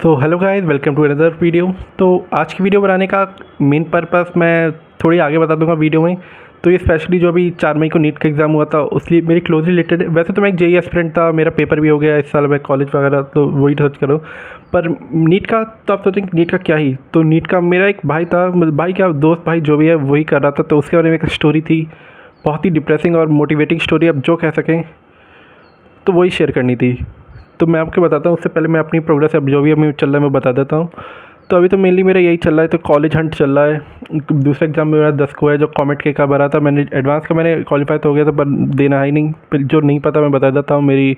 तो hello guys, welcome to another video. तो आज की वीडियो बनाने का मेन पर्पस मैं थोड़ी आगे बता दूंगा वीडियो में। तो ये स्पेशली जो अभी 4 मई को नीट का एग्ज़ाम हुआ था उसलिए मेरी क्लोजली रिलेटेड। वैसे तो मैं एक जेई एस्पिरेंट था, मेरा पेपर भी हो गया इस साल, मैं कॉलेज वगैरह तो वही सर्च करो। पर नीट का तो आप सोचेंगे नीट का क्या ही, तो नीट का मेरा एक भाई था, भाई क्या दोस्त भाई जो भी है वही कर रहा था। तो उसके बारे में एक स्टोरी थी, बहुत ही डिप्रेसिंग और मोटिवेटिंग स्टोरी, अब जो कह सकें, तो वही शेयर करनी थी। तो मैं आपको बताता हूँ, उससे पहले मैं अपनी प्रोग्रेस अब जो भी अभी चल रहा है मैं बता देता हूँ। तो अभी तो मेनली मेरा यही चल रहा है, तो कॉलेज हंट चल रहा है। दूसरा एग्ज़ाम मेरा 10 को है, जो कॉमेट के का भरा था मैंने, एडवांस का मैंने क्वालिफाई तो हो गया था पर देना है ही नहीं। फिर जो नहीं पता मैं बता देता हूँ, मेरी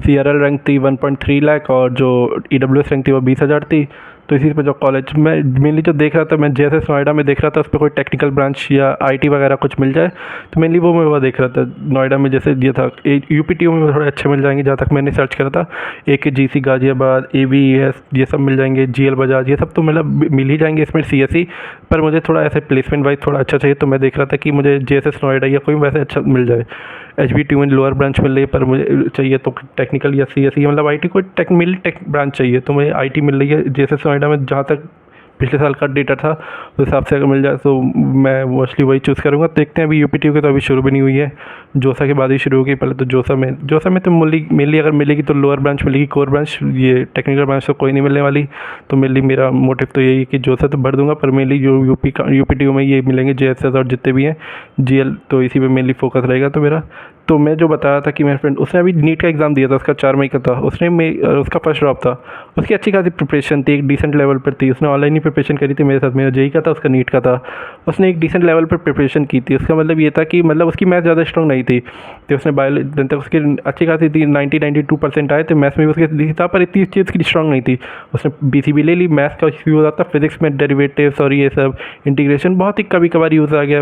CRL रैंक थी 1.3 लाख और जो EWS रैंक थी वो 20,000 थी। तो इसी पर जो कॉलेज मैं मेनली जो देख रहा था, मैं जैसे नोएडा में देख रहा था उस पर कोई टेक्निकल ब्रांच या IT वगैरह कुछ मिल जाए, तो मेनली वो मैं वो देख रहा था। नोएडा में जैसे ये था UPTU में थोड़े अच्छे मिल जाएंगे, जहाँ तक मैंने सर्च करा था। AKGC गाजियाबाद, ABES ये सब मिल जाएंगे, GL बजाज ये सब तो मतलब मिल ही जाएंगे इसमें CSE। पर मुझे थोड़ा ऐसे प्लेसमेंट वाइज थोड़ा अच्छा चाहिए, तो मैं देख रहा था कि मुझे JSS नोएडा या कोई वैसे अच्छा मिल जाए। HBTU में लोअर ब्रांच मिल रही है, पर मुझे चाहिए तो टेक्निकल या CSE मतलब IT कोई टेक ब्रांच चाहिए। तो मुझे IT मिल रही है JSS नोएडा में, जहाँ तक पिछले साल का डेटा था उस हिसाब से अगर मिल जाए तो मैं मोस्टली वही चूज़ करूँगा। देखते हैं, अभी UPTU की तो अभी शुरू भी नहीं हुई है, जोसा के बाद ही शुरू होगी। पहले तो जोसा में तो मेनली अगर मिलेगी तो लोअर ब्रांच मिलेगी, कोर ब्रांच ये टेक्निकल ब्रांच तो कोई नहीं मिलने वाली। तो मेनली मेरा मोटिव तो यही है कि जोसा तो भर दूंगा, पर मेनली जो UPTU में ये मिलेंगे JSS और जितने भी हैं GL, तो इसी पे मेनली फोकस रहेगा। तो मेरा तो मैं जो बता रहा था कि मेरा फ्रेंड उसने अभी नीट का एग्ज़ाम दिया था, उसका 4 मई का था, उसका फर्स्ट ड्रॉप था। उसकी अच्छी खासी प्रिपरेशन थी, एक डिसेंट लेवल पर थी, उसने ऑनलाइन ही प्रिपरेशन करी थी मेरे साथ। मेरा जेई का था, उसका नीट का था। उसने एक डिसेंट लेवल पर प्रिपरेशन की थी, उसका मतलब ये था कि मतलब उसकी मैथ ज़्यादा स्ट्रॉन्ग नहीं थी। तो उसने बायोलॉजी तक उसकी अच्छी खासी थी, 92% आए थे। मैथ्स में भी उसके दी था, पर इतनी चीज़ की स्ट्रॉन्ग नहीं थी। उसने BCB ले ली, मैथ्स का यूज़ हो जाता, फिजिक्स में डेरिवेटिव्स और ये सब इंटीग्रेशन बहुत ही कभी कभार यूज़ आ गया,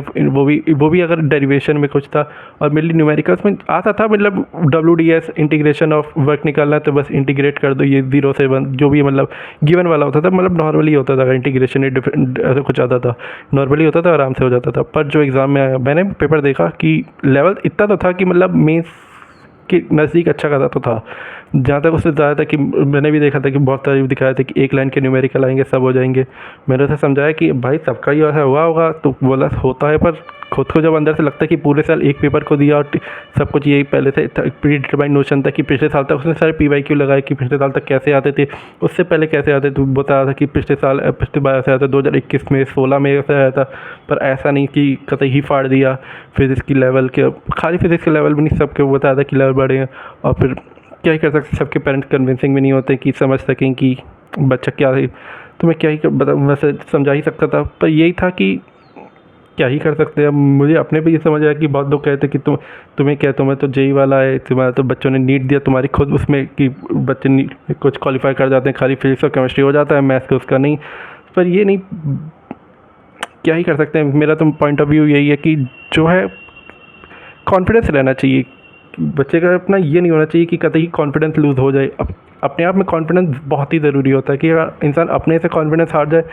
वो भी अगर डेरिवेशन में कुछ था। और मेनली न्यूमेरिकल्स में आता था, मतलब WDS इंटीग्रेशन ऑफ वर्क निकालना है तो बस इंटीग्रेट कर दो, ये 0 से 1 जो भी मतलब गिवन वाला होता था, मतलब नॉर्मली होता था। अगर इंटीग्रेशन डिफरेंट ऐसा कुछ आता था, नॉर्मली होता था, आराम से हो जाता था। पर जो एग्ज़ाम में आया, मैंने पेपर देखा कि लेवल इतना तो था कि मतलब मेंस के नज़दीक अच्छा खासा तो था। जहाँ तक उससे ज़्यादा था कि मैंने भी देखा था कि बहुत सारे दिखाया था कि 1 लाइन के न्यूमेरिकल आएंगे सब हो जाएंगे। मैंने उसे समझाया कि भाई सबका ही ऐसा हुआ होगा, तो बोला होता है, पर खुद को जब अंदर से लगता है कि पूरे साल एक पेपर को दिया और सब कुछ यही पहले से प्री डिटरमाइंड नोशन था कि पिछले साल तक उसने सारे PYQ लगाए कि पिछले साल तक कैसे आते थे, उससे पहले कैसे आते थे। बता था कि पिछले बार ऐसा आया था 2021 में, 16 में ऐसा आया था। पर ऐसा नहीं कि कतई ही फाड़ दिया फिज़िक्स की लेवल के, खाली फिज़िक्स के लेवल भी नहीं, सबके बताया था कि लेवल बढ़े हैं। और फिर क्या ही कर सकते, सबके पेरेंट्स कन्विंसिंग भी नहीं होते कि समझ सकें कि बच्चा क्या है। तो मैं क्या ही बता, वैसे समझा ही सकता था, पर यही था कि क्या ही कर सकते हैं। अब मुझे अपने भी ये समझ आया कि बहुत लोग कहते कि तुम्हें क्या, तुम्हें तो जेई वाला है, तुम्हारा तो बच्चों ने नीट दिया, तुम्हारी खुद उसमें कि बच्चे नीट कुछ क्वालिफाई कर जाते हैं, खाली फिजिक्स और केमिस्ट्री हो जाता है, मैथ्स का उसका नहीं। पर ये नहीं, क्या ही कर सकते हैं। मेरा तो पॉइंट ऑफ व्यू यही है कि जो है कॉन्फिडेंस रहना चाहिए बच्चे का। अपना ये नहीं होना चाहिए कि कतई कॉन्फिडेंस लूज़ हो जाए। अपने आप में कॉन्फिडेंस बहुत ही ज़रूरी होता है कि अगर इंसान अपने से कॉन्फिडेंस हार जाए,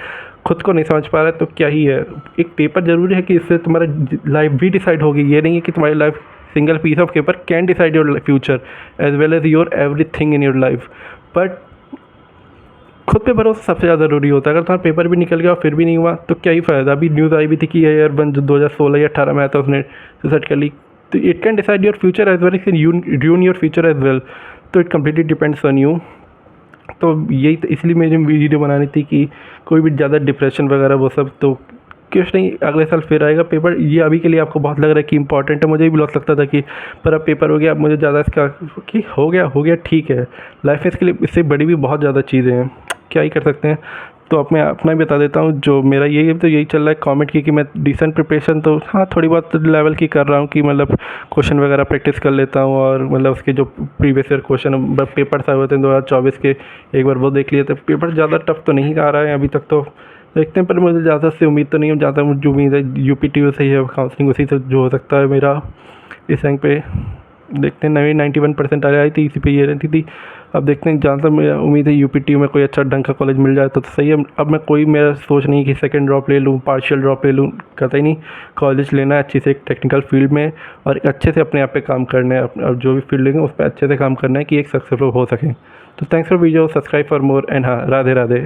खुद को नहीं समझ पा रहा है, तो क्या ही है। एक पेपर ज़रूरी है कि इससे तुम्हारा लाइफ भी डिसाइड होगी, ये नहीं है कि तुम्हारी life single piece of paper can decide your future as well as your everything in your life. But खुद पे भरोसा सबसे ज़्यादा ज़रूरी होता है। अगर तुम्हारा पेपर भी निकल गया और फिर भी नहीं हुआ तो क्या ही फ़ायदा। अभी न्यूज़ आई भी थी कि एयर वन जो 2016 या 18 में आया था, उसने सुसाइड कर ली। तो it can decide your future as well, it can ruin your future as well. तो it completely depends on you. तो यही इसलिए मुझे वीडियो बनानी थी कि कोई भी ज़्यादा डिप्रेशन वगैरह वो सब तो कुछ नहीं, अगले साल फिर आएगा पेपर। ये अभी के लिए आपको बहुत लग रहा है कि इंपॉर्टेंट है, मुझे भी लग सकता था कि, पर अब पेपर हो गया, अब मुझे ज़्यादा इसका कि हो गया ठीक है। लाइफ में इसके लिए इससे बड़ी भी बहुत ज़्यादा चीज़ें हैं, क्या ही कर सकते हैं। तो अब मैं अपना ही बता देता हूँ, जो मेरा यही चल रहा है कॉमेट की, कि मैं डिसेंट प्रिपरेशन तो हाँ थोड़ी बहुत लेवल की कर रहा हूँ, कि मतलब क्वेश्चन वगैरह प्रैक्टिस कर लेता हूँ। और मतलब उसके जो प्रीवियस ईयर क्वेश्चन पेपर्स आए हुए थे 2024 के, एक बार वो देख लिए थे। पेपर ज़्यादा टफ तो नहीं आ रहा है अभी तक, तो देखते हैं। पर मुझे ज़्यादा से उम्मीद तो नहीं है, ज़्यादा मुझे उम्मीद है UPTU से ही है, काउंसलिंग उसी से जो हो सकता है मेरा इस रैंक पे। देखते हैं, नवी 91% आई थी, इसी पे ये रहती थी। अब देखते हैं, जहाँ तक मेरा उम्मीद है UPTU में कोई अच्छा ढंग का कॉलेज मिल जाए तो सही है। अब मैं कोई मेरा सोच नहीं कि सेकंड ड्रॉप ले लूँ, पार्शियल ड्रॉप ले लूँ, कतई नहीं। कॉलेज लेना है अच्छी से एक टेक्निकल फील्ड में, और अच्छे से अपने आप पे काम करना है। अब जो भी फील्ड लेंगे उस पर अच्छे से काम करना है कि एक सक्सेसफुल हो सके। तो thanks for video, subscribe for more and हाँ, राधे राधे।